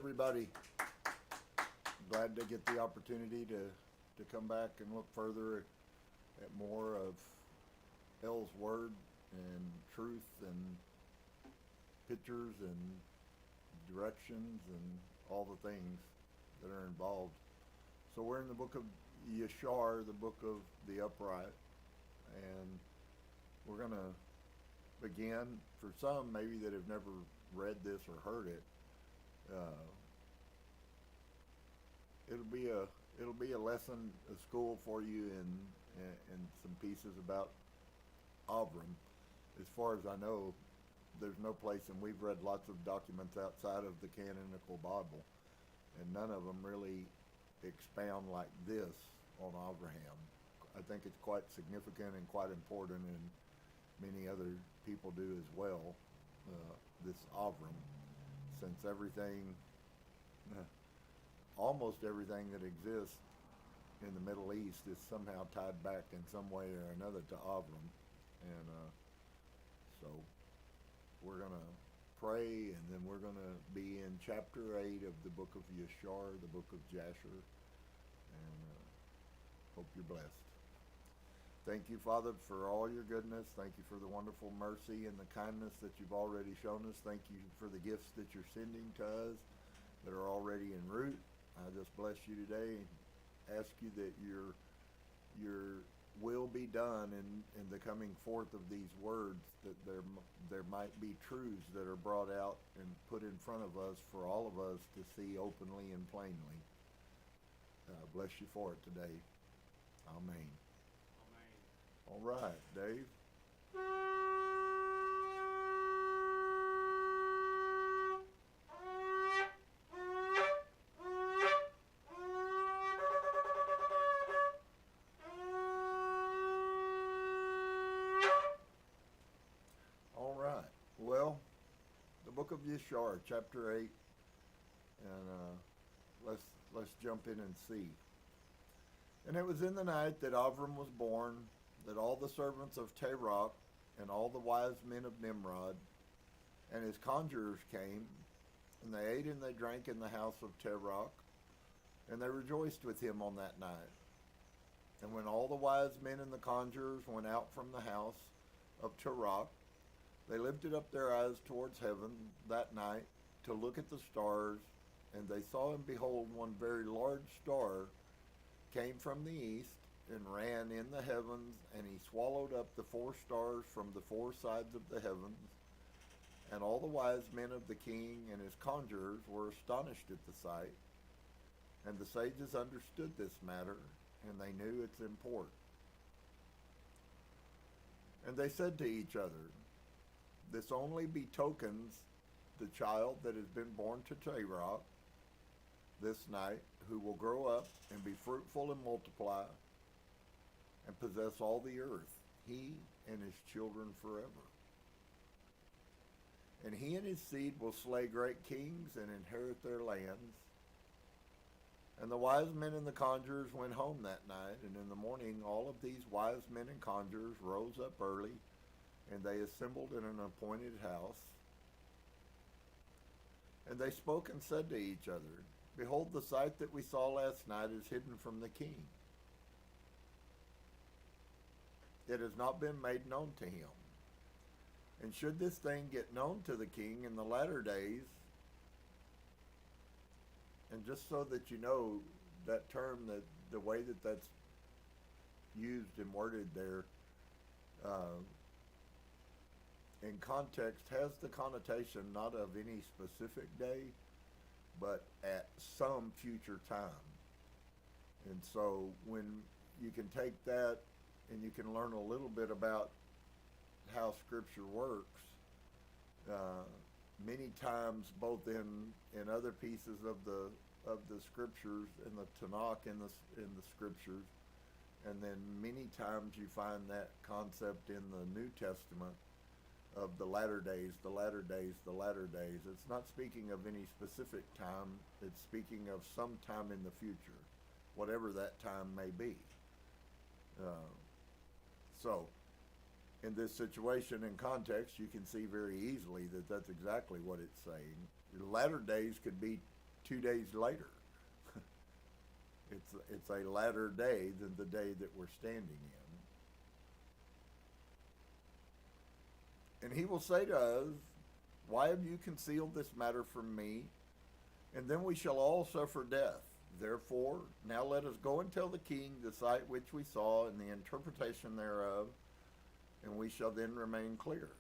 everybody. Glad to get the opportunity to come back and look further at more of L's Word and truth and pictures and directions and all the things that are involved. So we're in the Book of Yashar, the Book of the Upright, and we're going to begin, for some maybe that have never read this or heard it, it'll be a lesson, a school for you and some pieces about Avram. As far as I know, there's no place, and we've read lots of documents outside of the canonical Bible, and none of them really expound like this on Abraham. I think it's quite significant and quite important, and many other people do as well, this Avram, since everything, almost everything that exists in the Middle East is somehow tied back in some way or another to Avram. And so we're going to pray, and then we're going to be in chapter 8 of the Book of Yashar, the Book of Jasher, and hope you're blessed. Thank you, Father, for all your goodness. Thank you for the wonderful mercy and the kindness that you've already shown us. Thank you for the gifts that you're sending to us that are already en route. I just bless you today and ask you that your will be done in the coming forth of these words, that there might be truths that are brought out and put in front of us for all of us to see openly and plainly. Bless you for it today. Amen. All right, Dave. All right. Well, the Book of Yashar, chapter 8, and let's jump in and see. And it was in the night that Avram was born, that all the servants of Terach and all the wise men of Nimrod and his conjurers came, and they ate and they drank in the house of Terach, and they rejoiced with him on that night. And when all the wise men and the conjurers went out from the house of Terach, they lifted up their eyes towards heaven that night to look at the stars, and they saw, and behold, one very large star came from the east and ran in the heavens, and he swallowed up the 4 stars from the 4 sides of the heavens. And all the wise men of the king and his conjurers were astonished at the sight. And the sages understood this matter, and they knew its import. And they said to each other, "This only betokens the child that has been born to Terach this night, who will grow up and be fruitful and multiply and possess all the earth, he and his children forever. And he and his seed will slay great kings and inherit their lands." And the wise men and the conjurers went home that night, and in the morning all of these wise men and conjurers rose up early, and they assembled in an appointed house. And they spoke and said to each other, "Behold, the sight that we saw last night is hidden from the king. It has not been made known to him. And should this thing get known to the king in the latter days," and just so that you know, that term, that the way that that's used and worded there, in context, has the connotation not of any specific day, but at some future time. And so when you can take that and you can learn a little bit about how Scripture works, many times both in other pieces of the Scriptures, in the Tanakh, in the Scriptures, and then many times you find that concept in the New Testament of the latter days, the latter days, the latter days. It's not speaking of any specific time. It's speaking of some time in the future, whatever that time may be. So, in this situation, in context, you can see very easily that that's exactly what it's saying. The latter days could be 2 days later. It's a latter day than the day that we're standing in. And he will say to us, why have you concealed this matter from me? And then we shall all suffer death. Therefore, now let us go and tell the king the sight which we saw and the interpretation thereof, and we shall then remain clear.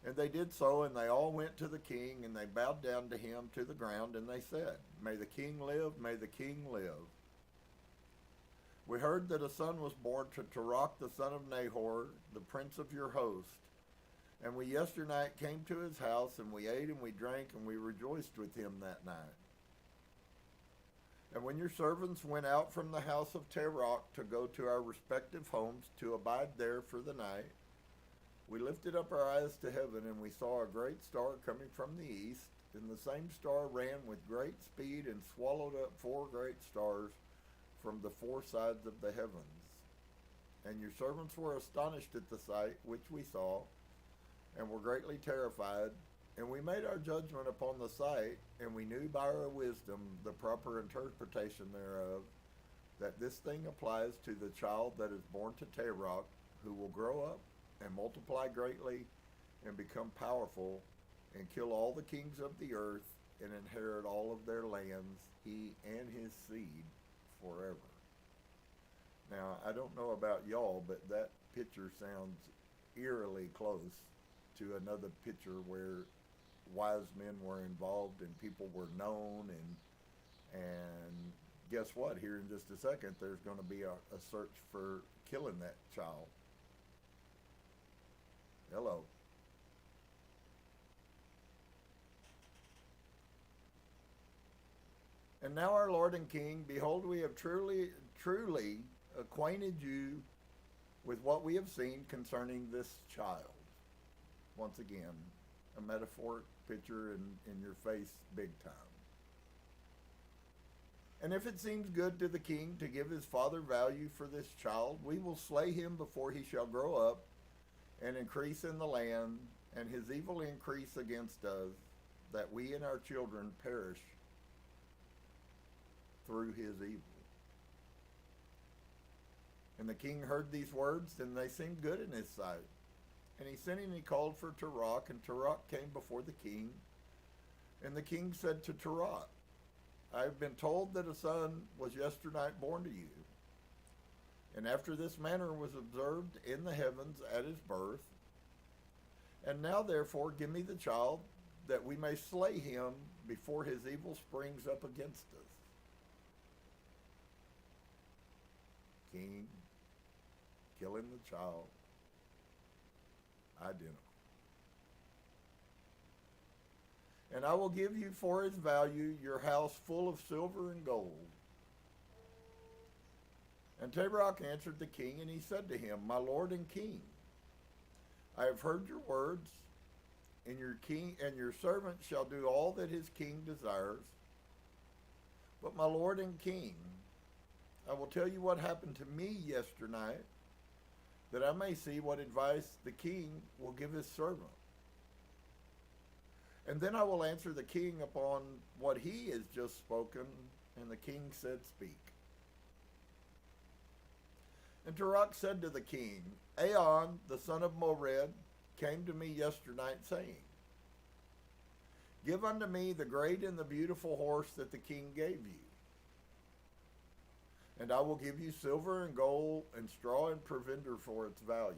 And they did so, and they all went to the king, and they bowed down to him to the ground, and they said, May the king live, may the king live. We heard that a son was born to Terach, the son of Nahor, the prince of your host. And we yesternight came to his house, and we ate and we drank, and we rejoiced with him that night. And when your servants went out from the house of Terach to go to our respective homes to abide there for the night, we lifted up our eyes to heaven, and we saw a great star coming from the east, and the same star ran with great speed and swallowed up 4 great stars from the 4 sides of the heavens. And your servants were astonished at the sight which we saw, and were greatly terrified. And we made our judgment upon the sight, and we knew by our wisdom the proper interpretation thereof, that this thing applies to the child that is born to Terach, who will grow up and multiply greatly and become powerful and kill all the kings of the earth and inherit all of their lands, he and his seed forever. Now, I don't know about y'all, but that picture sounds eerily close to another picture where wise men were involved and people were known, and guess what? Here in just a second, there's going to be a search for killing that child. Hello. And now, our Lord and King, behold, we have truly acquainted you with what we have seen concerning this child. Once again, a metaphoric picture in your face big time. And if it seems good to the king to give his father value for this child, we will slay him before he shall grow up and increase in the land, and his evil increase against us, that we and our children perish through his evil. And the king heard these words, and they seemed good in his sight. And he sent and he called for Terach, and Terach came before the king. And the king said to Terach, I have been told that a son was yesternight born to you. And after this manner was observed in the heavens at his birth. And now therefore give me the child, that we may slay him before his evil springs up against us. King, killing the child, identical. And I will give you for its value your house full of silver and gold. And Terach answered the king, and he said to him, My lord and king, I have heard your words, and your servant shall do all that his king desires. But my lord and king, I will tell you what happened to me yesternight, that I may see what advice the king will give his servant. And then I will answer the king upon what he has just spoken. And the king said, Speak. And Terach said to the king, Aon, the son of Mored, came to me yesternight, saying, Give unto me the great and the beautiful horse that the king gave you. And I will give you silver and gold and straw and provender for its value.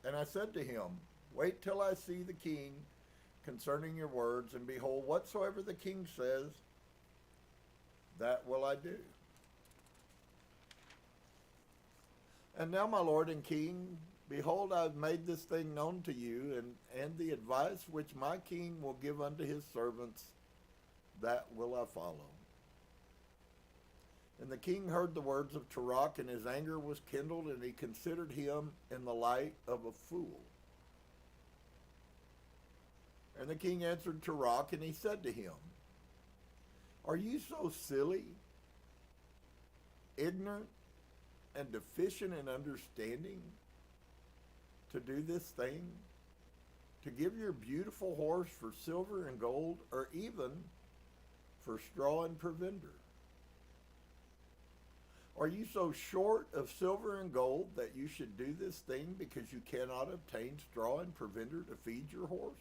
And I said to him, Wait till I see the king concerning your words, and behold, whatsoever the king says, that will I do. And now, my lord and king, behold, I have made this thing known to you, and the advice which my king will give unto his servants, that will I follow. And the king heard the words of Terach, and his anger was kindled, and he considered him in the light of a fool. And the king answered Terach, and he said to him, Are you so silly, ignorant, and deficient in understanding to do this thing? to give your beautiful horse for silver and gold, or even for straw and provender? Are you so short of silver and gold that you should do this thing because you cannot obtain straw and provender to feed your horse?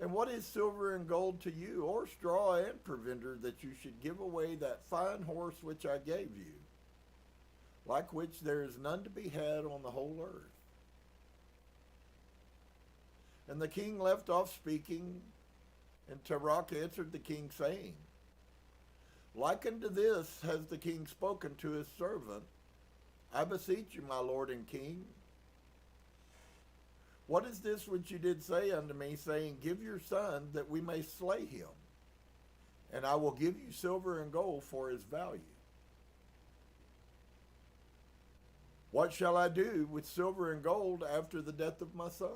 And what is silver and gold to you, or straw and provender, that you should give away that fine horse which I gave you, like which there is none to be had on the whole earth? And the king left off speaking, and Tirach answered the king, saying, Like unto this has the king spoken to his servant. I beseech you, my lord and king, what is this which you did say unto me, saying, Give your son, that we may slay him, and I will give you silver and gold for his value? What shall I do with silver and gold after the death of my son?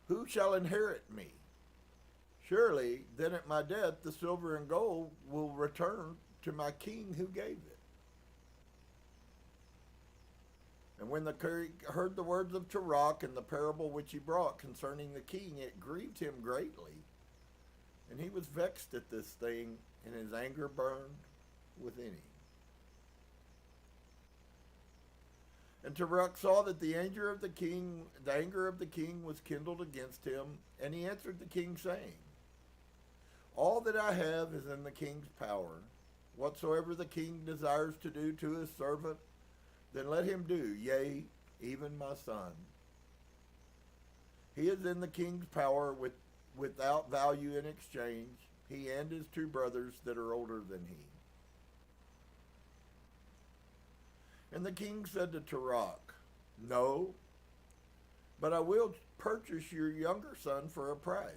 Who shall inherit me? Surely then at my death the silver and gold will return to my king who gave it. And when the king heard the words of Tirach and the parable which he brought concerning the king, it grieved him greatly, and he was vexed at this thing, and his anger burned within him. And Tirach saw that the anger of the king was kindled against him, and he answered the king, saying, All that I have is in the king's power. Whatsoever the king desires to do to his servant, then let him do, yea, even my son. He is in the king's power without value in exchange, he and his two brothers that are older than he. And the king said to Tirach, No, but I will purchase your younger son for a price.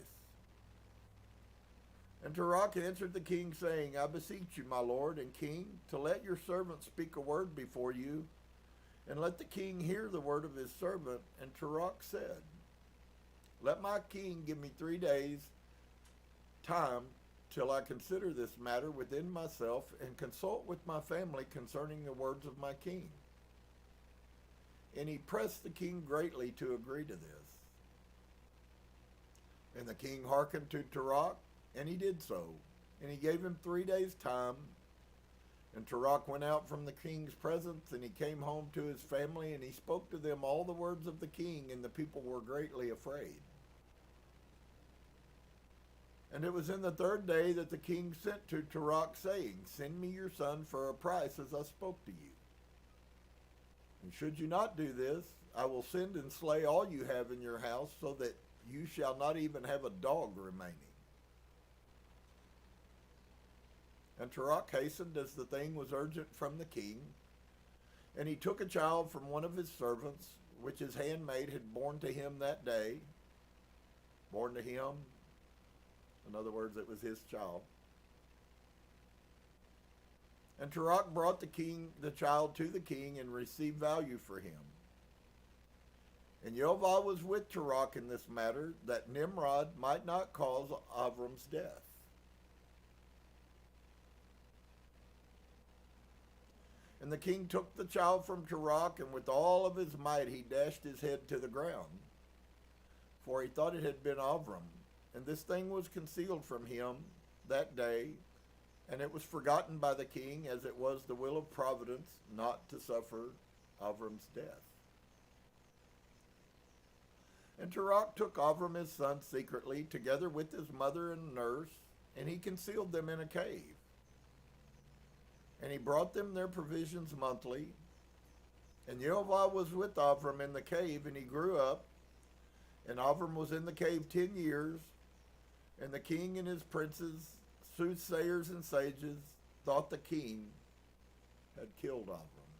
And Tirach answered the king, saying, I beseech you, my lord and king, to let your servant speak a word before you, and let the king hear the word of his servant. And Tirach said, Let my king give me 3 days' time till I consider this matter within myself, and consult with my family concerning the words of my king. And he pressed the king greatly to agree to this. And the king hearkened to Tirach, and he did so. And he gave him 3 days' time. And Tirach went out from the king's presence, and he came home to his family, and he spoke to them all the words of the king, and the people were greatly afraid. And it was in the 3rd day that the king sent to Tirach, saying, Send me your son for a price, as I spoke to you. And should you not do this, I will send and slay all you have in your house, so that you shall not even have a dog remaining. And Tirach hastened, as the thing was urgent from the king. And he took a child from one of his servants, which his handmaid had borne to him that day. Born to him. In other words, it was his child. And Tirach brought the child to the king, and received value for him. And Yehovah was with Tirach in this matter, that Nimrod might not cause Avram's death. And the king took the child from Tirach, and with all of his might he dashed his head to the ground, for he thought it had been Avram. And this thing was concealed from him that day, and it was forgotten by the king, as it was the will of providence not to suffer Avram's death. And Tirach took Avram his son secretly, together with his mother and nurse, and he concealed them in a cave. And he brought them their provisions monthly. And Yehovah was with Avram in the cave, and he grew up. And Avram was in the cave 10 years. And the king and his princes, soothsayers and sages, thought the king had killed Avram.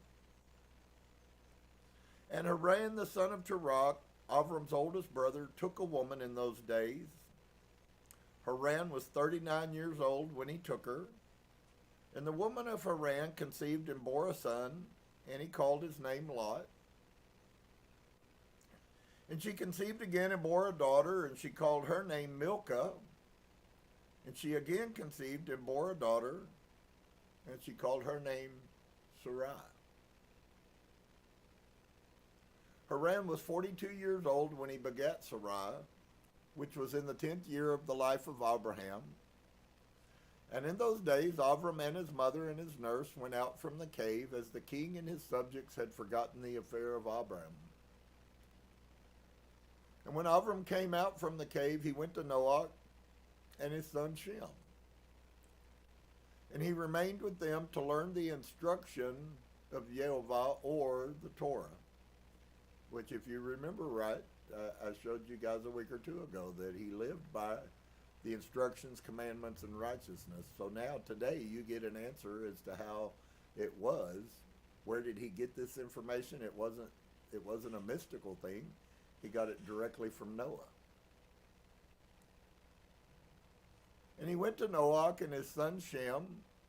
And Haran, the son of Tirach, Avram's oldest brother, took a woman in those days. Haran was 39 years old when he took her. And the woman of Haran conceived and bore a son, and he called his name Lot. And she conceived again and bore a daughter, and she called her name Milcah. And she again conceived and bore a daughter, and she called her name Sarai. Haran was 42 years old when he begat Sarai, which was in the 10th year of the life of Abraham. And in those days Avram and his mother and his nurse went out from the cave, as the king and his subjects had forgotten the affair of Abram. And when Avram came out from the cave, he went to Noach and his son Shem. And he remained with them to learn the instruction of Yehovah, or the Torah, which, if you remember right, I showed you guys a week or two ago that he lived by the instructions, commandments, and righteousness. So now today you get an answer as to how it was. Where did he get this information? It wasn't a mystical thing. He got it directly from Noah. And he went to Noach and his son Shem,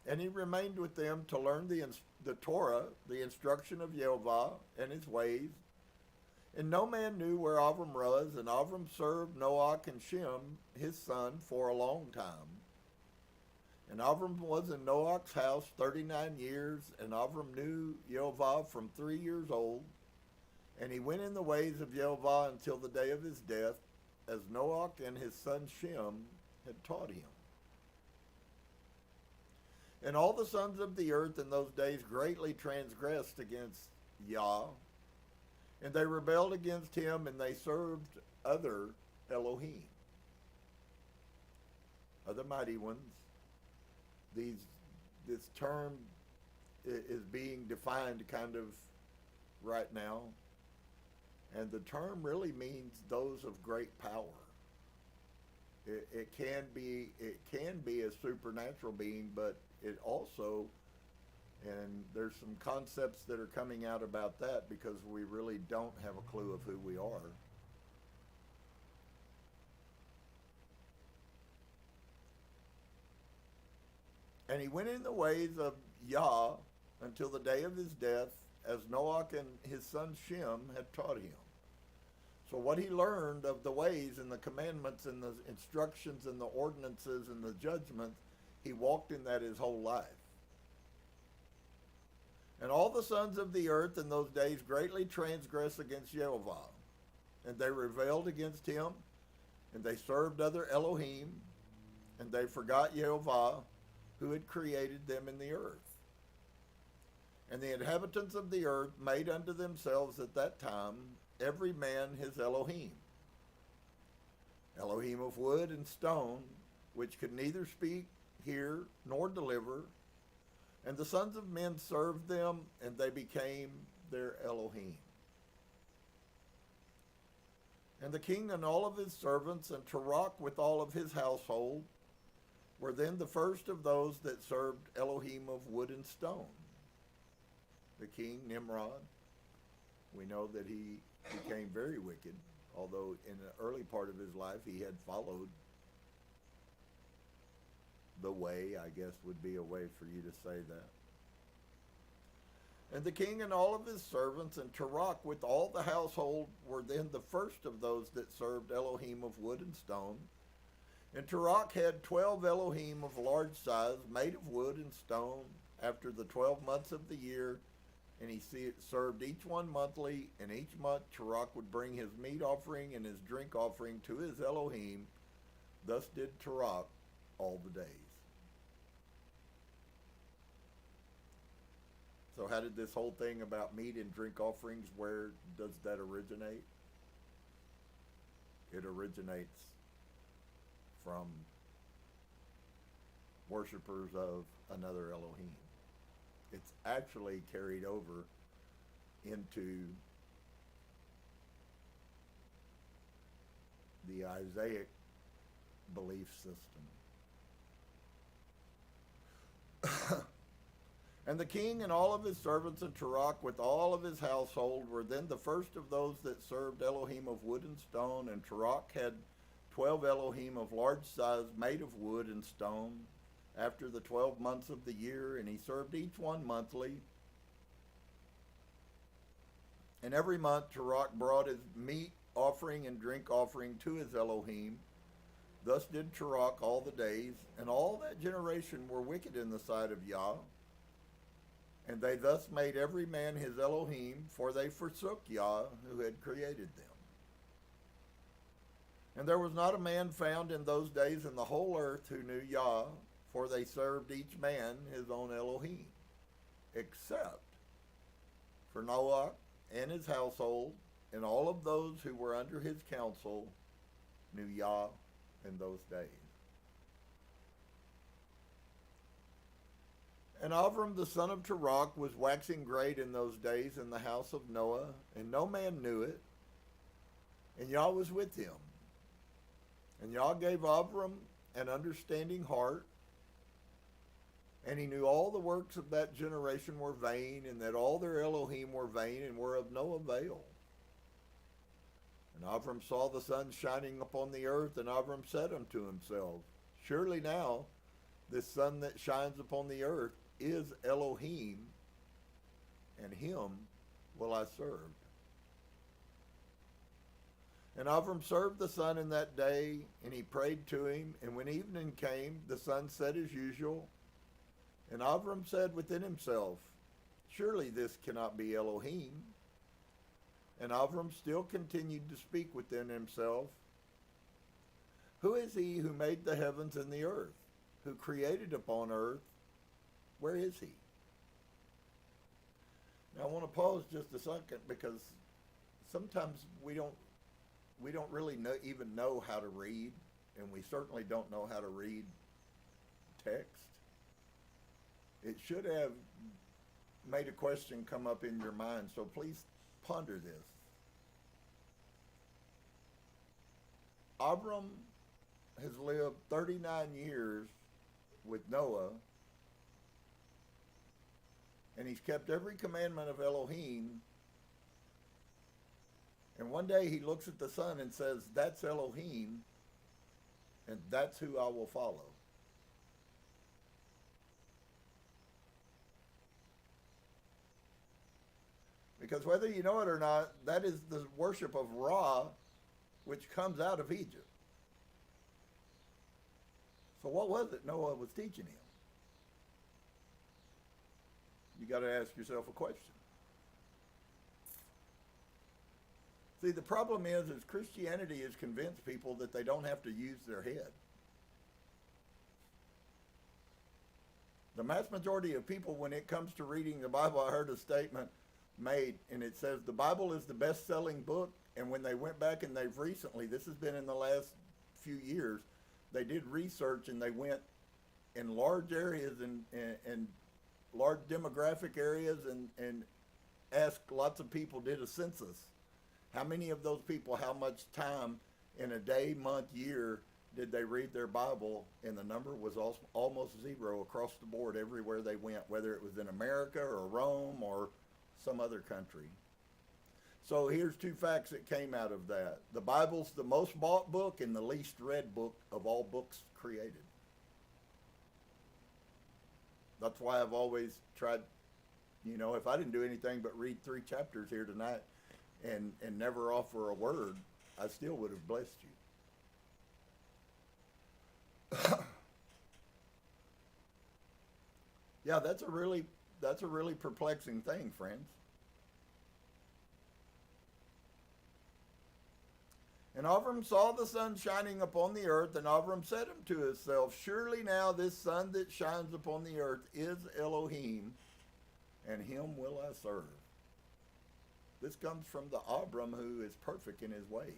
and he remained with them to learn the Torah, the instruction of Yehovah and his ways. And no man knew where Avram was, and Avram served Noach and Shem, his son, for a long time. And Avram was in Noach's house 39 years, and Avram knew Yehovah from 3 years old. And he went in the ways of Yehovah until the day of his death, as Noach and his son Shem had taught him. And all the sons of the earth in those days greatly transgressed against Yah, and they rebelled against him, and they served other Elohim, other mighty ones. This term is being defined kind of right now, and the term really means those of great power. It can be a supernatural being, but it also, and there's some concepts that are coming out about that because we really don't have a clue of who we are. And he went in the ways of Yah until the day of his death, as Noach and his son Shem had taught him. So what he learned of the ways and the commandments and the instructions and the ordinances and the judgments, he walked in that his whole life. And all the sons of the earth in those days greatly transgressed against Yehovah, and they rebelled against him, and they served other Elohim, and they forgot Yehovah, who had created them in the earth. And the inhabitants of the earth made unto themselves at that time every man his Elohim, Elohim of wood and stone, which could neither speak, hear, nor deliver. And the sons of men served them, and they became their Elohim. And the king and all of his servants, and Terach with all of his household, were then the first of those that served Elohim of wood and stone. The king, Nimrod, we know that he became very wicked, although in the early part of his life he had followed the way, I guess would be a way for you to say that. And the king and all of his servants, and Terach with all the household, were then the first of those that served Elohim of wood and stone. And Terach had 12 Elohim of large size, made of wood and stone, after the 12 months of the year, and he served each one monthly, and each month Terach would bring his meat offering and his drink offering to his Elohim. Thus did Terach all the days. So how did this whole thing about meat and drink offerings, where does that originate? It originates from worshipers of another Elohim. It's actually carried over into the Isaiah belief system. And the king and all of his servants and Terach with all of his household were then the first of those that served Elohim of wood and stone. And Terach had 12 Elohim of large size, made of wood and stone, after the 12 months of the year, and he served each one monthly. And every month Terach brought his meat offering and drink offering to his Elohim. Thus did Terach all the days, and all that generation were wicked in the sight of Yah. And they thus made every man his Elohim, for they forsook Yah, who had created them. And there was not a man found in those days in the whole earth who knew Yah, for they served each man his own Elohim, except for Noah and his household, and all of those who were under his counsel knew Yah in those days. And Avram the son of Terach was waxing great in those days in the house of Noah, and no man knew it, and Yah was with him. And Yah gave Avram an understanding heart, and he knew all the works of that generation were vain, and that all their Elohim were vain and were of no avail. And Avram saw the sun shining upon the earth, and Avram said unto himself, Surely now this sun that shines upon the earth is Elohim, and him will I serve. And Avram served the sun in that day, and he prayed to him. And when evening came, the sun set as usual. And Avram said within himself, Surely this cannot be Elohim. And Avram still continued to speak within himself, Who is he who made the heavens and the earth, who created upon earth? Where is he? Now I want to pause just a second, because sometimes we don't really even know how to read, and we certainly don't know how to read text. It should have made a question come up in your mind, so please ponder this. Abram has lived 39 years with Noah, and he's kept every commandment of Elohim. And one day he looks at the sun and says, That's Elohim, and that's who I will follow. Because whether you know it or not, that is the worship of Ra, which comes out of Egypt. So what was it Noah was teaching him? You got to ask yourself a question. See, the problem is Christianity has convinced people that they don't have to use their head. The mass majority of people, when it comes to reading the Bible, I heard a statement made, and it says the Bible is the best-selling book, and when they went back and they've recently, this has been in the last few years, they did research and they went in large areas and large demographic areas and asked lots of people, did a census. How many of those people, how much time in a day, month, year did they read their Bible? And the number was almost zero across the board everywhere they went, whether it was in America or Rome or some other country. So here's two facts that came out of that. The Bible's the most bought book and the least read book of all books created. That's why I've always tried, if I didn't do anything but read 3 chapters here tonight and never offer a word, I still would have blessed you. Yeah, that's a really perplexing thing, friends. And Avram saw the sun shining upon the earth, and Avram said unto himself, Surely now this sun that shines upon the earth is Elohim, and him will I serve. This comes from the Abram who is perfect in his ways.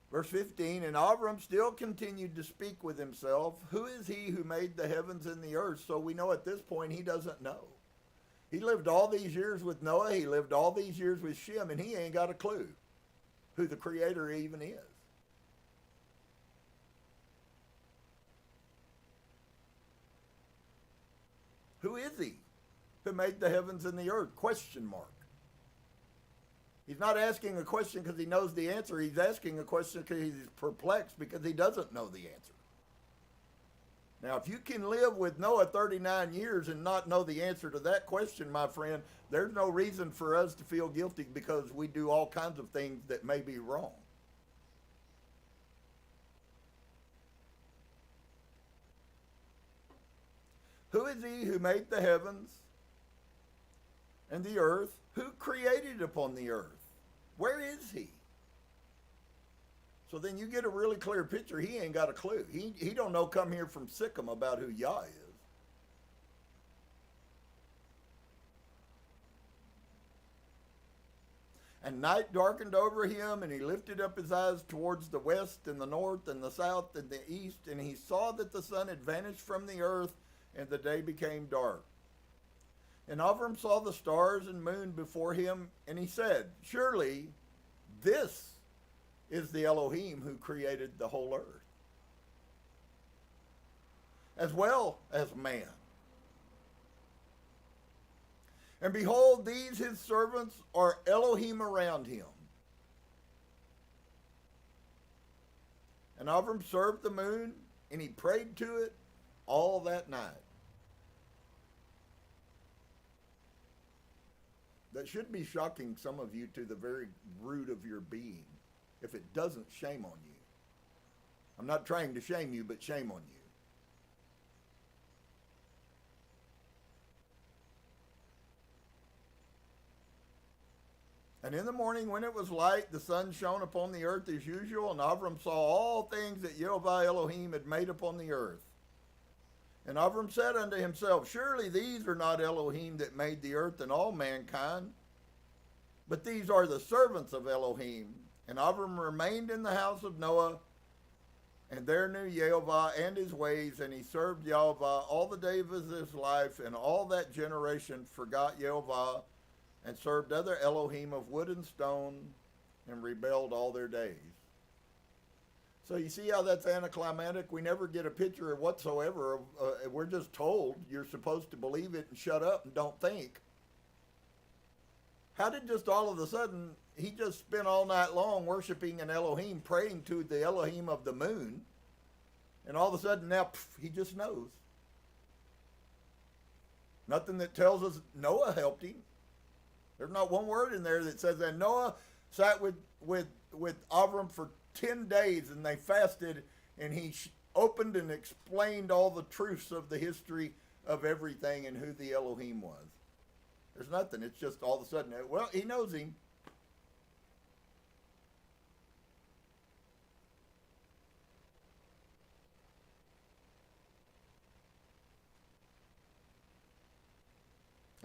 Verse 15, and Avram still continued to speak with himself, Who is he who made the heavens and the earth? So we know at this point he doesn't know. He lived all these years with Noah, he lived all these years with Shem, and he ain't got a clue who the Creator even is. Who is he who made the heavens and the earth? Question mark. He's not asking a question because he knows the answer. He's asking a question because he's perplexed because he doesn't know the answer. Now, if you can live with Noah 39 years and not know the answer to that question, my friend, there's no reason for us to feel guilty because we do all kinds of things that may be wrong. Who is he who made the heavens and the earth? Who created upon the earth? Where is he? So then you get a really clear picture. He ain't got a clue. He don't know come here from Sikkim about who Yah is. And night darkened over him, and he lifted up his eyes towards the west and the north and the south and the east, and he saw that the sun had vanished from the earth, and the day became dark. And Avram saw the stars and moon before him, and he said, surely this is the Elohim who created the whole earth, as well as man. And behold, these his servants are Elohim around him. And Avram served the moon, and he prayed to it all that night. That should be shocking some of you to the very root of your being. If it doesn't, shame on you. I'm not trying to shame you, but shame on you. And in the morning when it was light, the sun shone upon the earth as usual, and Avram saw all things that Yehovah Elohim had made upon the earth. And Avram said unto himself, surely these are not Elohim that made the earth and all mankind, but these are the servants of Elohim. And Avram remained in the house of Noah, and there knew Yehovah and his ways, and he served Yehovah all the days of his life, and all that generation forgot Yehovah, and served other Elohim of wood and stone, and rebelled all their days. So you see how that's anticlimactic? We never get a picture whatsoever. We're just told you're supposed to believe it and shut up and don't think. How did just all of a sudden, he just spent all night long worshiping an Elohim, praying to the Elohim of the moon, and all of a sudden now, he just knows. Nothing that tells us Noah helped him. There's not one word in there that says that Noah sat with Avram for 10 days and they fasted, and he opened and explained all the truths of the history of everything and who the Elohim was. There's nothing. It's just all of a sudden, well, he knows him.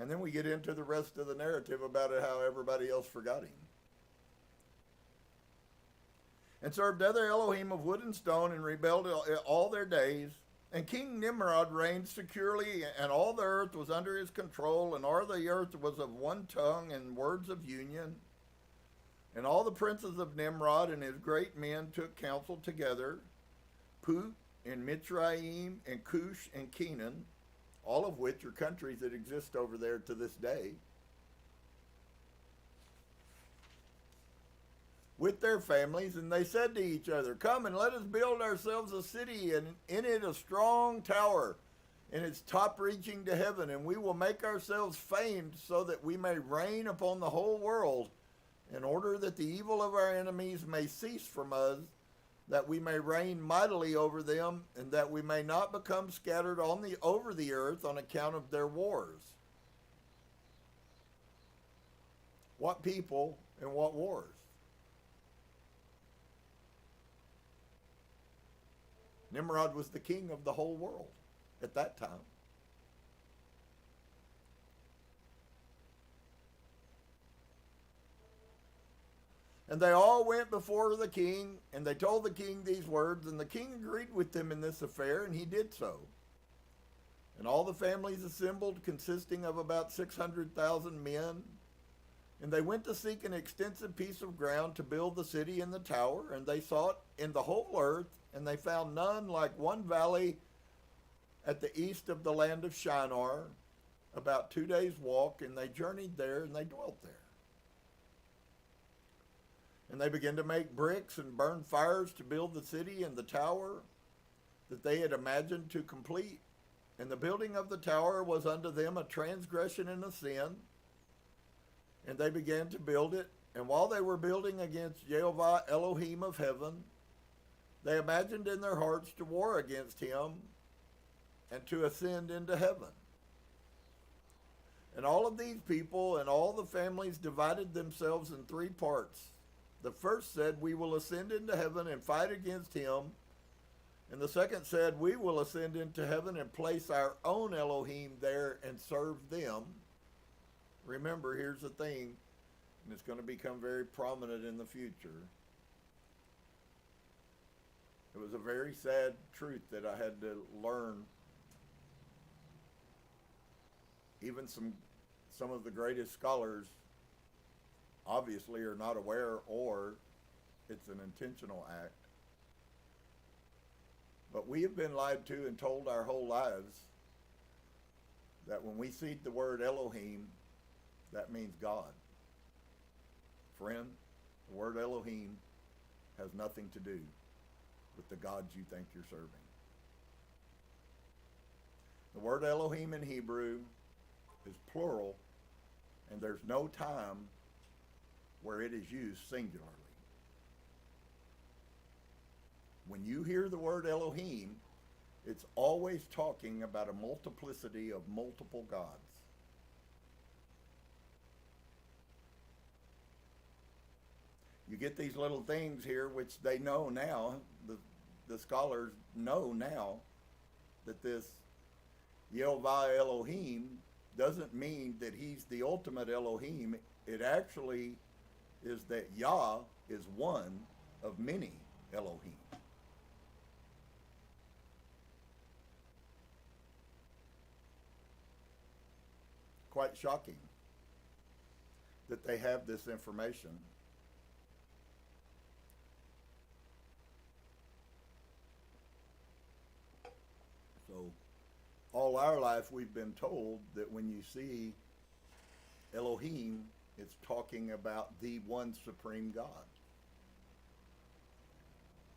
And then we get into the rest of the narrative about it, how everybody else forgot him. And served other Elohim of wood and stone, and rebelled all their days. And King Nimrod reigned securely, and all the earth was under his control, and all the earth was of one tongue and words of union. And all the princes of Nimrod and his great men took counsel together, Put and Mitzrayim and Cush and Canaan, all of which are countries that exist over there to this day, with their families, and they said to each other, come and let us build ourselves a city, and in it a strong tower, and its top reaching to heaven, and we will make ourselves famed, so that we may reign upon the whole world, in order that the evil of our enemies may cease from us, that we may reign mightily over them, and that we may not become scattered over the earth on account of their wars. What people and what wars? Nimrod was the king of the whole world at that time. And they all went before the king, and they told the king these words, and the king agreed with them in this affair, and he did so. And all the families assembled, consisting of about 600,000 men, and they went to seek an extensive piece of ground to build the city and the tower, and they sought in the whole earth, and they found none like one valley at the east of the land of Shinar, about 2 days' walk, and they journeyed there, and they dwelt there. And they began to make bricks and burn fires to build the city and the tower that they had imagined to complete. And the building of the tower was unto them a transgression and a sin. And they began to build it. And while they were building against Yehovah Elohim of heaven, they imagined in their hearts to war against him. and to ascend into heaven. And all of these people and all the families divided themselves in three parts. The first said, we will ascend into heaven and fight against him. And the second said, we will ascend into heaven and place our own Elohim there and serve them. Remember, here's the thing, and it's going to become very prominent in the future. It was a very sad truth that I had to learn. Even some of the greatest scholars obviously are not aware, or it's an intentional act. But we have been lied to and told our whole lives that when we see the word Elohim, that means God. Friend, the word Elohim has nothing to do with the gods you think you're serving. The word Elohim in Hebrew is plural, and there's no time where it is used singularly. When you hear the word Elohim, it's always talking about a multiplicity of multiple gods. You get these little things here, which they know now, the scholars know now, that this Yehovah Elohim doesn't mean that he's the ultimate Elohim. It actually is that Yah is one of many Elohim. Quite shocking that they have this information. So all our life we've been told that when you see Elohim, it's talking about the one supreme God.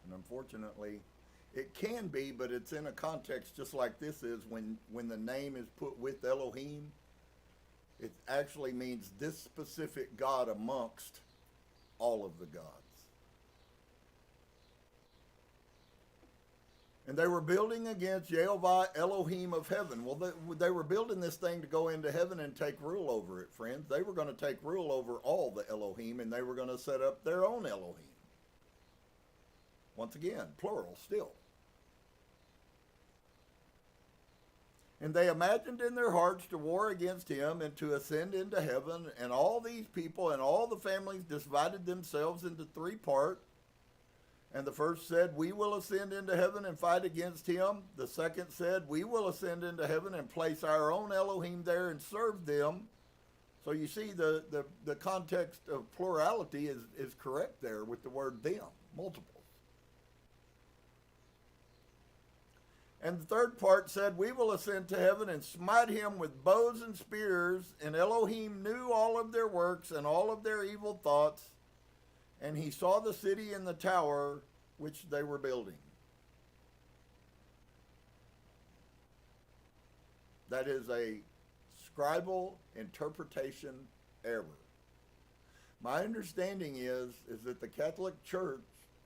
And unfortunately, it can be, but it's in a context just like this is when the name is put with Elohim. It actually means this specific God amongst all of the gods. And they were building against Yehovah Elohim of heaven. Well, they were building this thing to go into heaven and take rule over it, friends. They were going to take rule over all the Elohim, and they were going to set up their own Elohim. Once again, plural still. And they imagined in their hearts to war against him and to ascend into heaven. And all these people and all the families divided themselves into three parts. And the first said, we will ascend into heaven and fight against him. The second said, we will ascend into heaven and place our own Elohim there and serve them. So you see the context of plurality is correct there with the word them, multiple. And the third part said, we will ascend to heaven and smite him with bows and spears. And Elohim knew all of their works and all of their evil thoughts. And he saw the city and the tower which they were building. That is a scribal interpretation error. My understanding is that the Catholic Church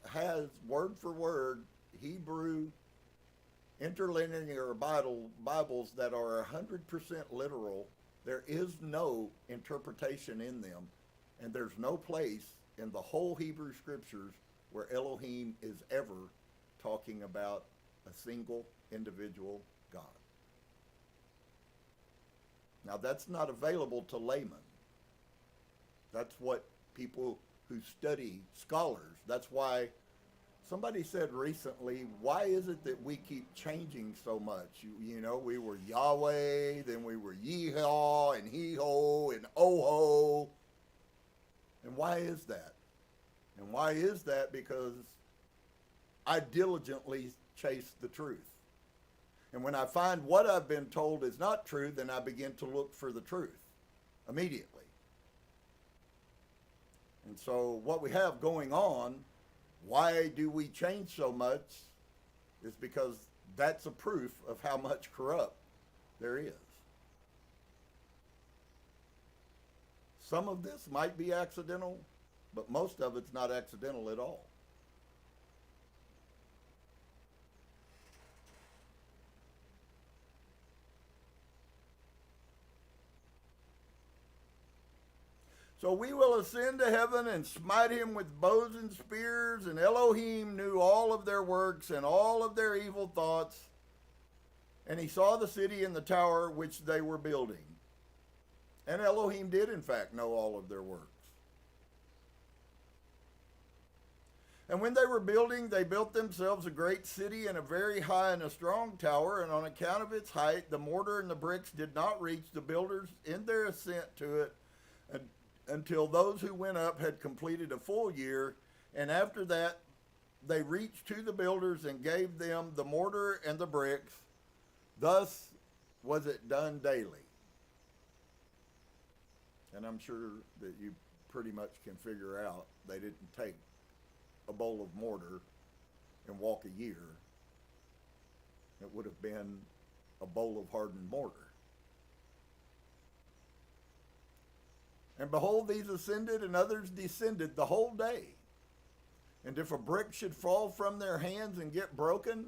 has word for word Hebrew interlinear Bibles that are 100% literal. There is no interpretation in them, and there's no place in the whole Hebrew scriptures where Elohim is ever talking about a single individual God. Now that's not available to laymen. That's what people who study, scholars, that's why somebody said recently, why is it that we keep changing so much? You know, we were Yahweh, then we were Yehovah and He-Ho and Oh-Ho. And why is that? And why is that? Because I diligently chase the truth. And when I find what I've been told is not true, then I begin to look for the truth immediately. And so what we have going on, why do we change so much, is because that's a proof of how much corrupt there is. Some of this might be accidental, but most of it's not accidental at all. So we will ascend to heaven and smite him with bows and spears. And Elohim knew all of their works and all of their evil thoughts. And he saw the city and the tower which they were building. And Elohim did, in fact, know all of their works. And when they were building, they built themselves a great city and a very high and a strong tower. And on account of its height, the mortar and the bricks did not reach the builders in their ascent to it until those who went up had completed a full year. And after that, they reached to the builders and gave them the mortar and the bricks. Thus was it done daily. And I'm sure that you pretty much can figure out they didn't take a bowl of mortar and walk a year. It would have been a bowl of hardened mortar. And behold, these ascended and others descended the whole day. And if a brick should fall from their hands and get broken,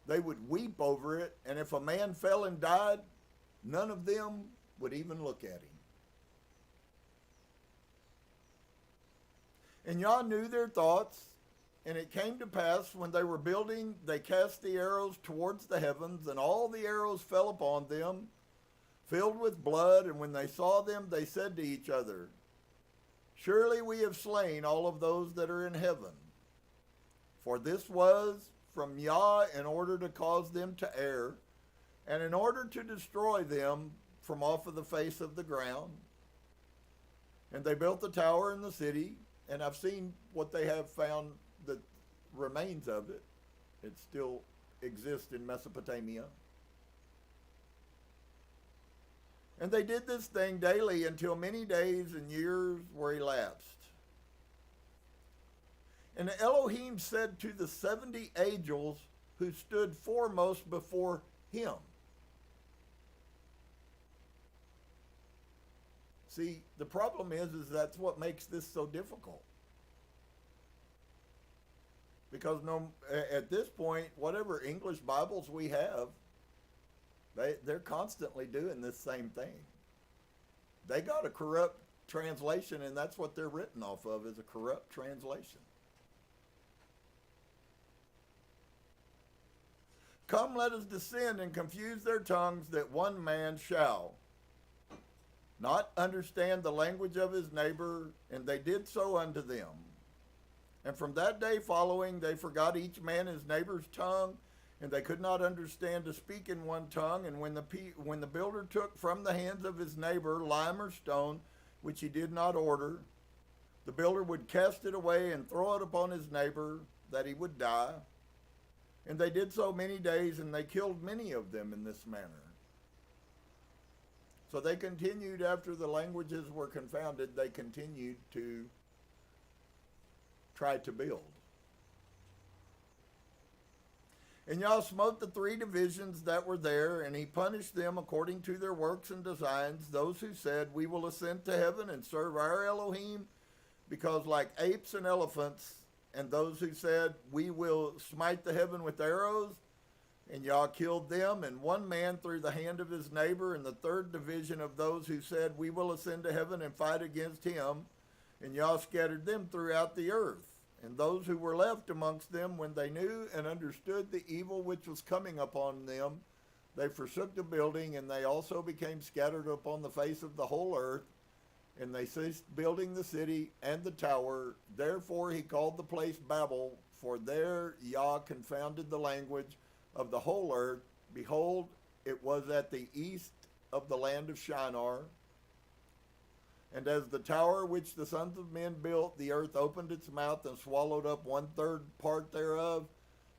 they would weep over it. And if a man fell and died, none of them would even look at him. And Yah knew their thoughts, and it came to pass when they were building, they cast the arrows towards the heavens, and all the arrows fell upon them, filled with blood. And when they saw them, they said to each other, surely we have slain all of those that are in heaven. For this was from Yah in order to cause them to err, and in order to destroy them from off of the face of the ground. And they built the tower and the city. And I've seen what they have found, the remains of it. It still exists in Mesopotamia. And they did this thing daily until many days and years were elapsed. And Elohim said to the 70 angels who stood foremost before him. See, the problem is that's what makes this so difficult. Because at this point, whatever English Bibles we have, they're constantly doing this same thing. They got a corrupt translation, and that's what they're written off of, is a corrupt translation. Come, let us descend and confuse their tongues, that one man shall not understand the language of his neighbor. And they did so unto them. And from that day following, they forgot each man his neighbor's tongue, and they could not understand to speak in one tongue. And when the builder took from the hands of his neighbor lime or stone, which he did not order, the builder would cast it away and throw it upon his neighbor, that he would die. And they did so many days, and they killed many of them in this manner. So they continued, after the languages were confounded, they continued to try to build. And Yah smote the 3 divisions that were there, and he punished them according to their works and designs, those who said, we will ascend to heaven and serve our Elohim, because like apes and elephants, and those who said, we will smite the heaven with arrows. And Yah killed them, and one man through the hand of his neighbor. And the 3rd division of those who said, we will ascend to heaven and fight against him. And Yah scattered them throughout the earth. And those who were left amongst them, when they knew and understood the evil which was coming upon them, they forsook the building, and they also became scattered upon the face of the whole earth. And they ceased building the city and the tower. Therefore he called the place Babel, for there Yah confounded the language of the whole earth. Behold, it was at the east of the land of Shinar. And as the tower which the sons of men built, the earth opened its mouth and swallowed up 1/3 part thereof.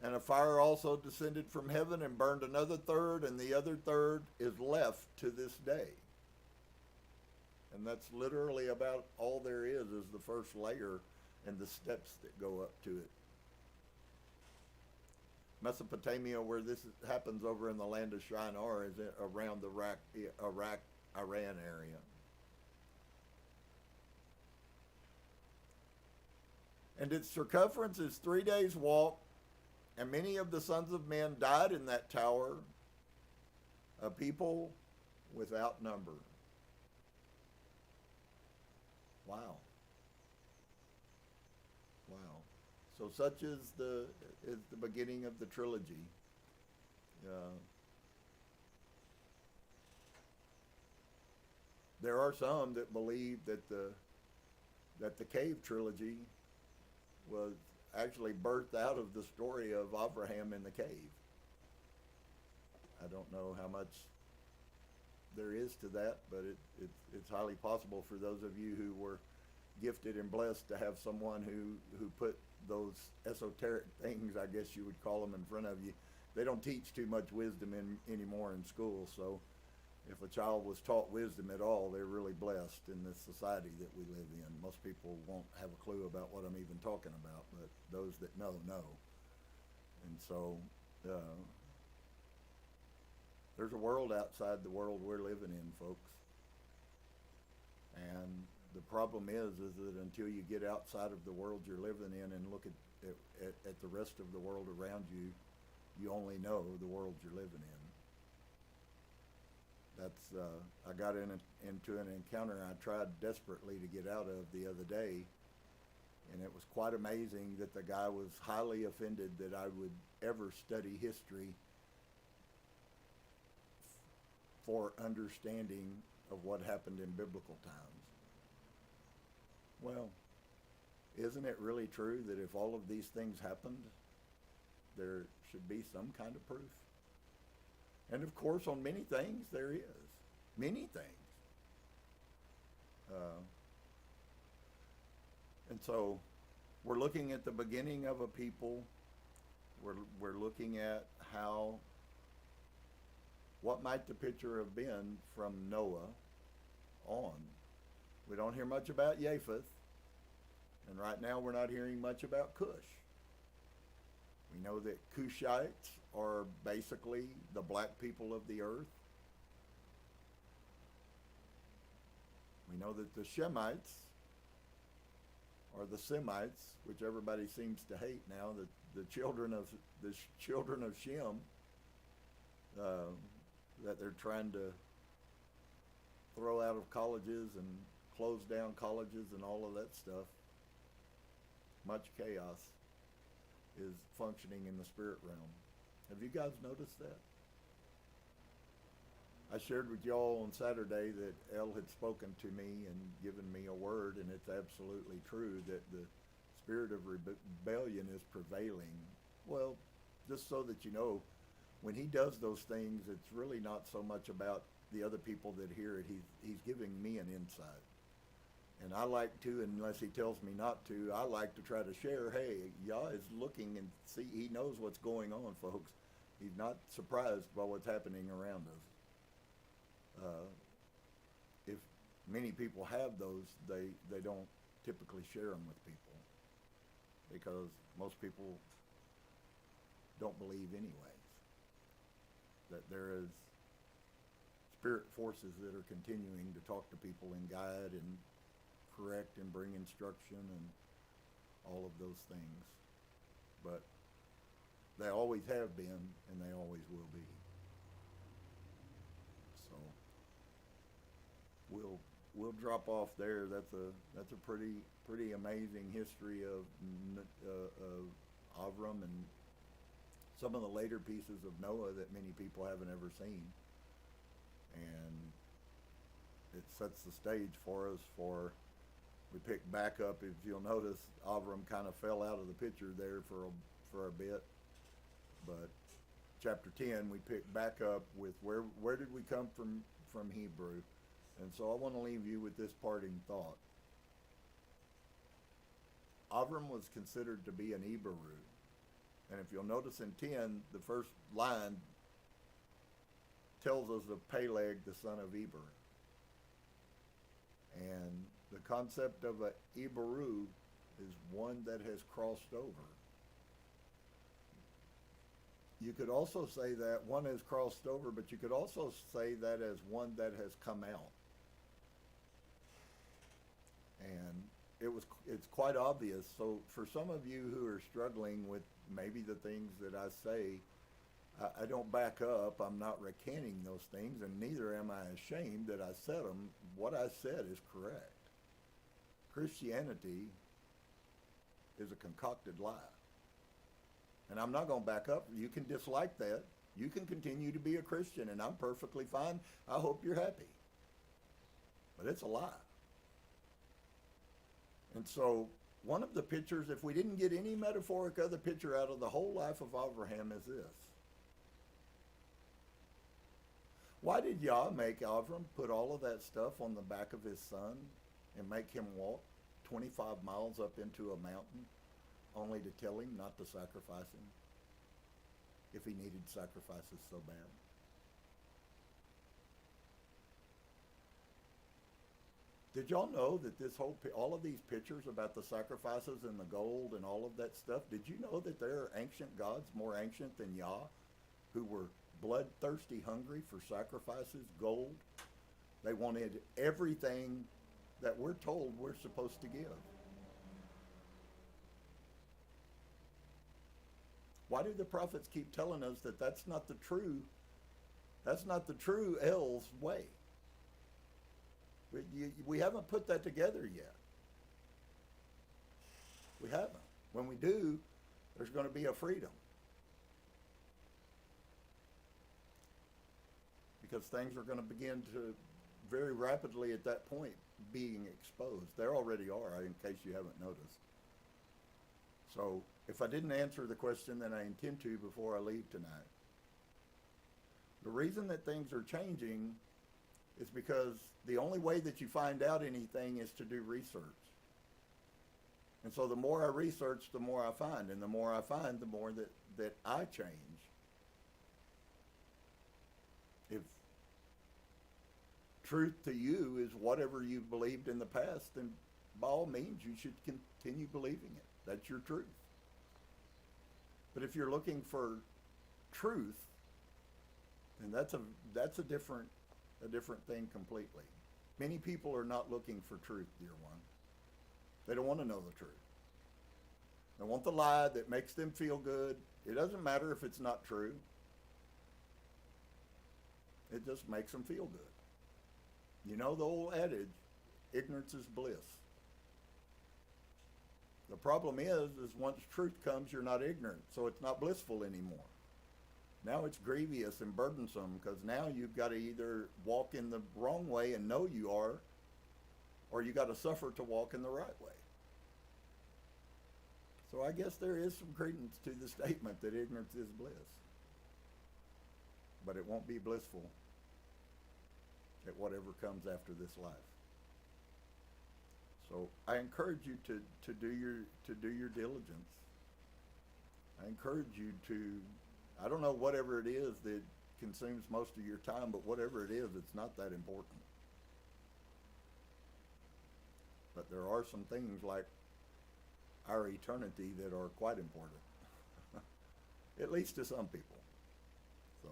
And a fire also descended from heaven and burned another third, and the other third is left to this day. And that's literally about all there is the first layer and the steps that go up to it. Mesopotamia, where this happens over in the land of Shinar, is around the Iraq-Iran area. And its circumference is 3 days' walk, and many of the sons of men died in that tower, a people without number. Wow. Wow. So such is the beginning of the trilogy. Uh, there are some that believe that the cave trilogy was actually birthed out of the story of Abraham in the cave. I don't know how much there is to that, but it's highly possible for those of you who were gifted and blessed to have someone who put those esoteric things, I guess you would call them, in front of you. They don't teach too much wisdom anymore in school, so if a child was taught wisdom at all, they're really blessed in this society that we live in. Most people won't have a clue about what I'm even talking about, but those that know. And so there's a world outside the world we're living in, folks. And the problem is that until you get outside of the world you're living in and look at the rest of the world around you, you only know the world you're living in. That's I got into an encounter I tried desperately to get out of the other day, and it was quite amazing that the guy was highly offended that I would ever study history for understanding of what happened in biblical times. Well, isn't it really true that if all of these things happened, there should be some kind of proof? And of course, on many things, there is. Many things. And so, we're looking at the beginning of a people. We're looking at what might the picture have been from Noah on. We don't hear much about Japheth, and right now we're not hearing much about Cush. We know that Cushites are basically the black people of the earth. We know that the Shemites are the Semites, which everybody seems to hate now. The children of Shem that they're trying to throw out of colleges and close down colleges and all of that stuff. Much chaos is functioning in the spirit realm. Have you guys noticed that? I shared with y'all on Saturday that Elle had spoken to me and given me a word, and it's absolutely true that the spirit of rebellion is prevailing. Well, just so that you know, when he does those things, it's really not so much about the other people that hear it. He's giving me an insight. And I like to, unless he tells me not to, I like to try to share, hey, Yah is looking and see, he knows what's going on, folks. He's not surprised by what's happening around us. If many people have those, they don't typically share them with people because most people don't believe anyways that there is spirit forces that are continuing to talk to people and guide and correct and bring instruction and all of those things. But they always have been and they always will be. So we'll drop off there. That's a pretty amazing history of Avram and some of the later pieces of Noah that many people haven't ever seen. And it sets the stage for us we pick back up. If you'll notice, Avram kind of fell out of the picture there for a bit. But chapter 10, we pick back up with where did we come from Hebrew? And so I want to leave you with this parting thought. Avram was considered to be an Hebrew. And if you'll notice in 10, the first line tells us of Peleg, the son of Eber. And the concept of a Eberu is one that has crossed over. You could also say that one has crossed over, but you could also say that as one that has come out. And it's quite obvious. So for some of you who are struggling with maybe the things that I say, I don't back up. I'm not recanting those things, and neither am I ashamed that I said them. What I said is correct. Christianity is a concocted lie. And I'm not going to back up. You can dislike that. You can continue to be a Christian, and I'm perfectly fine. I hope you're happy. But it's a lie. And so one of the pictures, if we didn't get any metaphoric other picture out of the whole life of Abraham, is this. Why did Yah make Avram put all of that stuff on the back of his son and make him walk 25 miles up into a mountain only to tell him not to sacrifice him if he needed sacrifices so bad? Did y'all know that all of these pictures about the sacrifices and the gold and all of that stuff, did you know that there are ancient gods more ancient than Yah who were bloodthirsty, hungry for sacrifices, gold? They wanted everything that we're told we're supposed to give. Why do the prophets keep telling us that that's not the true El's way? We haven't put that together yet. We haven't. When we do, there's going to be a freedom. Because things are going to begin to very rapidly at that point being exposed. They already are, in case you haven't noticed. So if I didn't answer the question that I intend to before I leave tonight, the reason that things are changing is because the only way that you find out anything is to do research. And so the more I research, the more I find. And the more I find, the more that I change. If truth to you is whatever you believed in the past, then by all means you should continue believing it. That's your truth. But if you're looking for truth, then that's a different thing completely. Many people are not looking for truth, dear one. They don't want to know the truth. They want the lie that makes them feel good. It doesn't matter if it's not true. It just makes them feel good. You know the old adage, ignorance is bliss. The problem is once truth comes, you're not ignorant, so it's not blissful anymore. Now it's grievous and burdensome because now you've got to either walk in the wrong way and know you are, or you got to suffer to walk in the right way. So I guess there is some credence to the statement that ignorance is bliss. But it won't be blissful at whatever comes after this life. So I encourage you to do your diligence. I encourage you to, I don't know, whatever it is that consumes most of your time, but whatever it is, it's not that important. But there are some things like our eternity that are quite important, at least to some people. So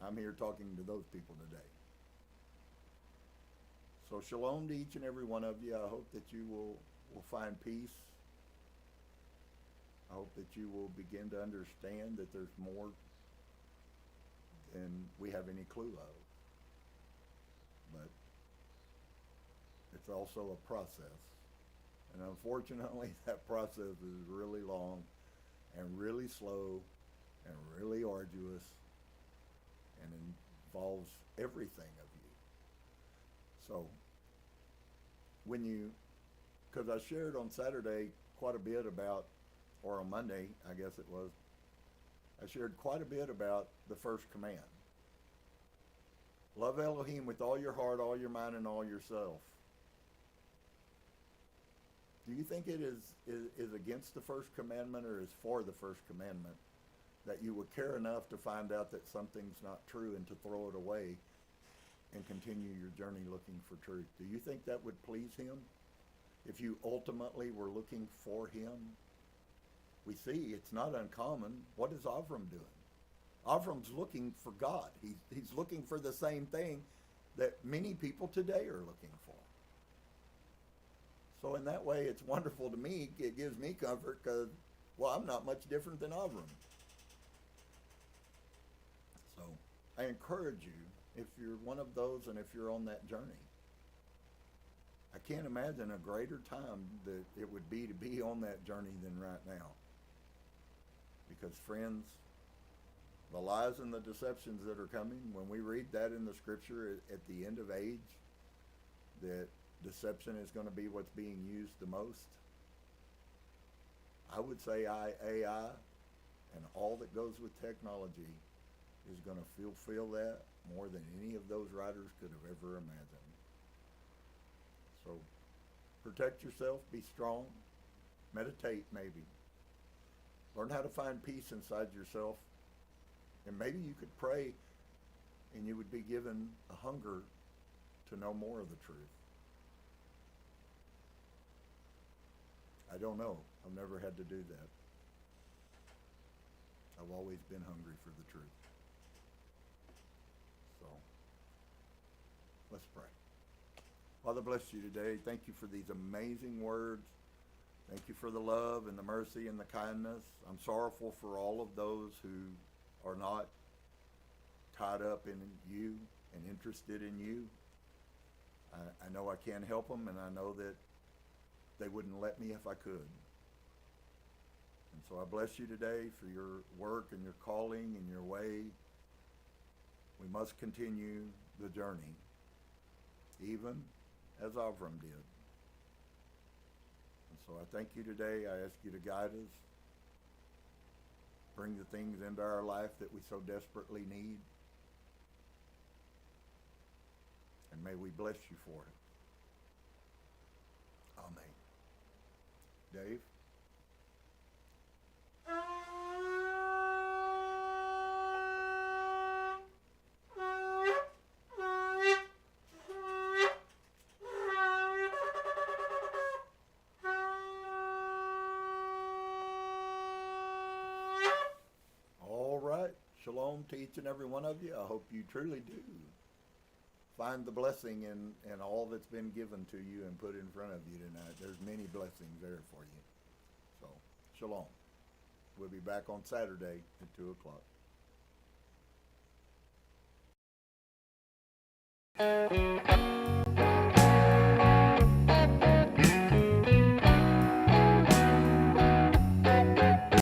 I'm here talking to those people today. So shalom to each and every one of you. I hope that you will find peace. I hope that you will begin to understand that there's more than we have any clue of. But it's also a process. And unfortunately, that process is really long and really slow and really arduous and involves everything of you. So because I shared on Saturday quite a bit about, or on Monday, I guess it was, I shared quite a bit about the first command. Love Elohim with all your heart, all your mind, and all yourself. Do you think it is against the first commandment or is for the first commandment that you would care enough to find out that something's not true and to throw it away and continue your journey looking for truth? Do you think that would please him if you ultimately were looking for him? We see it's not uncommon. What is Avram doing? Avram's looking for God. He's looking for the same thing that many people today are looking for. So in that way, it's wonderful to me. It gives me comfort because, well, I'm not much different than Avram. So I encourage you, if you're one of those and if you're on that journey, I can't imagine a greater time that it would be to be on that journey than right now. Because, friends, the lies and the deceptions that are coming, when we read that in the scripture at the end of age, that deception is going to be what's being used the most, I would say AI and all that goes with technology is going to fulfill that more than any of those writers could have ever imagined. So protect yourself, be strong, meditate maybe. Learn how to find peace inside yourself. And maybe you could pray and you would be given a hunger to know more of the truth. I don't know. I've never had to do that. I've always been hungry for the truth. So, let's pray. Father, bless you today. Thank you for these amazing words. Thank you for the love and the mercy and the kindness. I'm sorrowful for all of those who are not tied up in you and interested in you. I know I can't help them, and I know that they wouldn't let me if I could. And so I bless you today for your work and your calling and your way. We must continue the journey, even as Avram did. And so I thank you today. I ask you to guide us. Bring the things into our life that we so desperately need. And may we bless you for it. Amen. Dave? All right. Shalom to each and every one of you. I hope you truly do find the blessing in all that's been given to you and put in front of you tonight. There's many blessings there for you. So, shalom. We'll be back on Saturday at 2 o'clock.